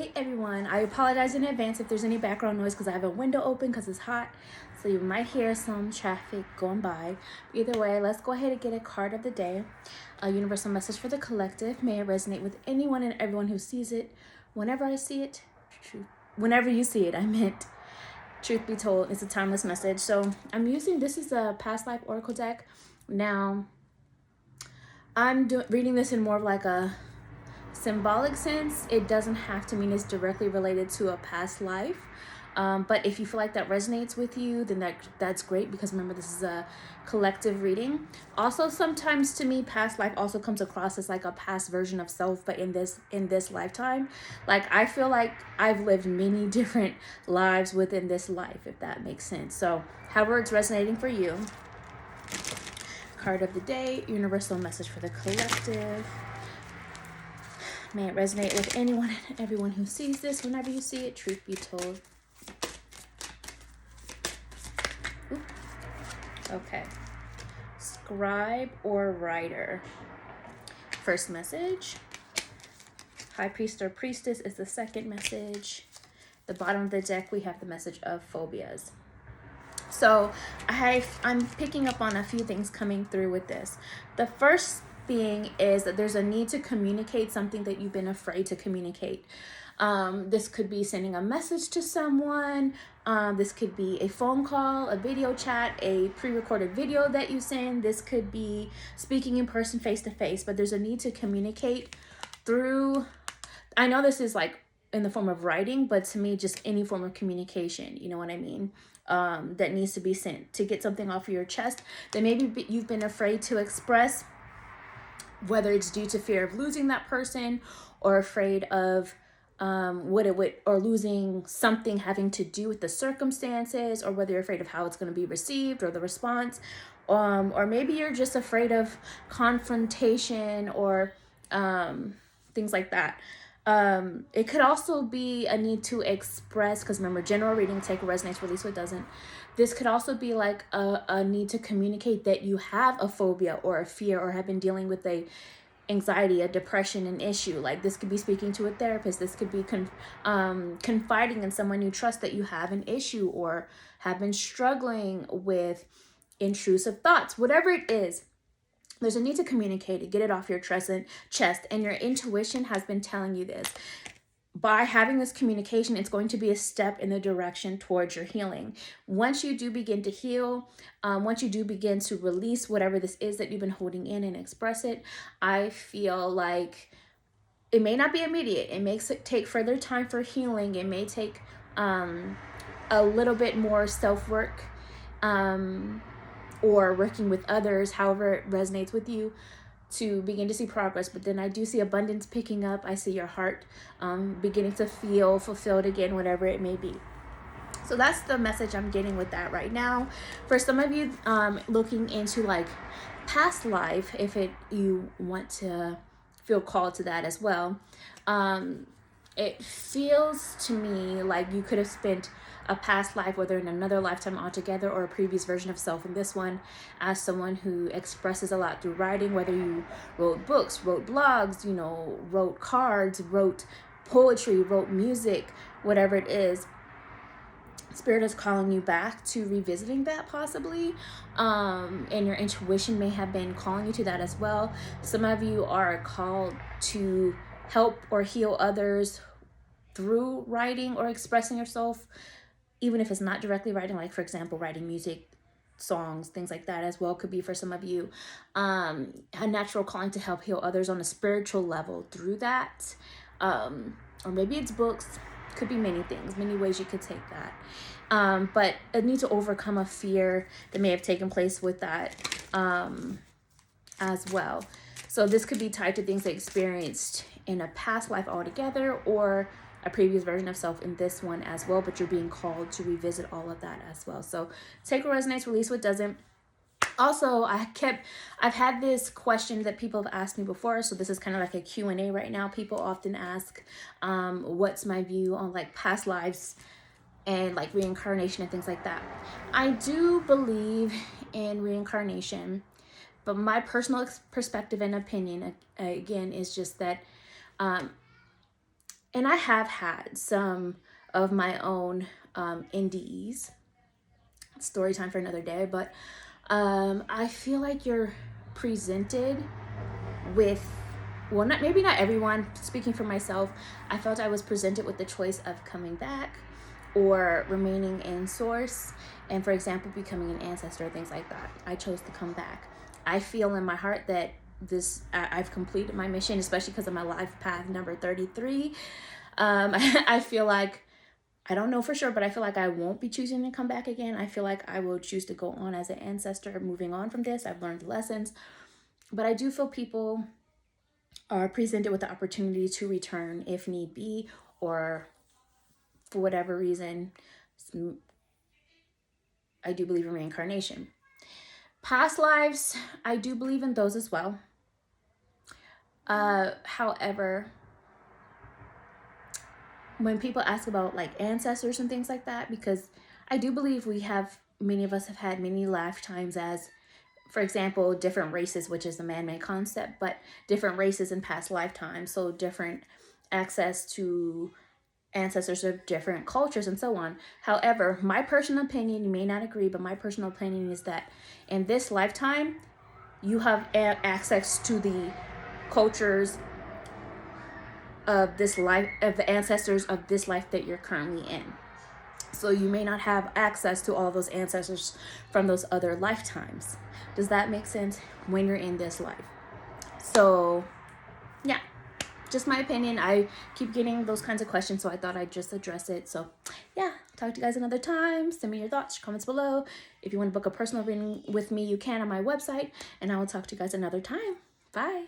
Hey everyone, I apologize in advance if there's any background noise because I have a window open because it's hot, so you might hear some traffic going by. Either way, let's go ahead and get a card of the day. A universal message for the collective. May it resonate with anyone and everyone who sees it. Whenever I see it, whenever you see it, I meant. Truth be told, it's a timeless message. So I'm using, this is a past life oracle deck. Now, I'm reading this in more of like a symbolic sense. It doesn't have to mean it's directly related to a past life, but if you feel like that resonates with you, then that's great, because remember, this is a collective reading. Also, sometimes to me, past life also comes across as like a past version of self, but in this lifetime. Like, I feel like I've lived many different lives within this life, if that makes sense. So however it's resonating for you. Card of the day, universal message for the collective. May it resonate with anyone and everyone who sees this. Whenever you see it, truth be told. Ooh. Okay. Scribe or writer. First message. High priest or priestess is the second message. The bottom of the deck, we have the message of phobias. So I'm picking up on a few things coming through with this. The first thing is that there's a need to communicate something that you've been afraid to communicate. This could be sending a message to someone. This could be a phone call, a video chat, a pre-recorded video that you send. This could be speaking in person, face to face, but there's a need to communicate through, I know this is like in the form of writing, but to me, just any form of communication, you know what I mean? That needs to be sent to get something off of your chest that maybe you've been afraid to express, whether it's due to fear of losing that person, or afraid of or losing something having to do with the circumstances, or whether you're afraid of how it's going to be received or the response, or maybe you're just afraid of confrontation or things like that. It could also be a need to express, because remember, general reading, take what resonates, release what doesn't. This could also be like a need to communicate that you have a phobia or a fear, or have been dealing with a anxiety, a depression, an issue. Like, this could be speaking to a therapist. This could be confiding in someone you trust that you have an issue or have been struggling with intrusive thoughts. Whatever it is, there's a need to communicate it, get it off your chest, and your intuition has been telling you this. By having this communication, it's going to be a step in the direction towards your healing. Once you do begin to heal, once you do begin to release whatever this is that you've been holding in and express it, I feel like it may not be immediate. It may take further time for healing. It may take a little bit more self-work, or working with others, however it resonates with you, to begin to see progress. But then I do see abundance picking up. I see your heart beginning to feel fulfilled again, whatever it may be. So that's the message I'm getting with that right now. For some of you looking into like past life, if you want to feel called to that as well, it feels to me like you could have spent a past life, whether in another lifetime altogether or a previous version of self in this one, as someone who expresses a lot through writing, whether you wrote books, wrote blogs, wrote cards, wrote poetry, wrote music, whatever it is. Spirit is calling you back to revisiting that, possibly, and your intuition may have been calling you to that as well. Some of you are called to help or heal others through writing or expressing yourself, even if it's not directly writing, like for example, writing music, songs, things like that as well could be for some of you. A natural calling to help heal others on a spiritual level through that, or maybe it's books. Could be many things, many ways you could take that, but a need to overcome a fear that may have taken place with that as well. So this could be tied to things they experienced in a past life altogether, or a previous version of self in this one as well, but you're being called to revisit all of that as well. So take what resonates, release what doesn't. Also, I've had this question that people have asked me before, so this is kind of like a Q&A right now. People often ask, what's my view on like past lives and like reincarnation and things like that. I do believe in reincarnation, but my personal perspective and opinion, again, is just that And I have had some of my own NDEs. Story time for another day, but I feel like you're presented with, well, not maybe not everyone, speaking for myself, I felt I was presented with the choice of coming back or remaining in source, and for example becoming an ancestor, things like that. I chose to come back. I feel in my heart that I've completed my mission, especially because of my life path number 33. I feel like, I don't know for sure, but I feel like I won't be choosing to come back again. I feel like I will choose to go on as an ancestor, moving on from this. I've learned lessons, but I do feel people are presented with the opportunity to return if need be, or for whatever reason. I do believe in reincarnation. Past lives, I do believe in those as well. However, when people ask about like ancestors and things like that, because I do believe many of us have had many lifetimes as, for example, different races, which is a man-made concept, but different races in past lifetimes. So different access to ancestors of different cultures and so on. However, my personal opinion, you may not agree, but my personal opinion is that in this lifetime, you have access to the cultures of this life, of the ancestors of this life that you're currently in. So you may not have access to all those ancestors from those other lifetimes. Does that make sense? When you're in this life. So yeah, just my opinion. I keep getting those kinds of questions, so I thought I'd just address it. So yeah, talk to you guys another time. Send me your thoughts, comments below. If you want to book a personal reading with me, you can on my website, and I will talk to you guys another time. Bye.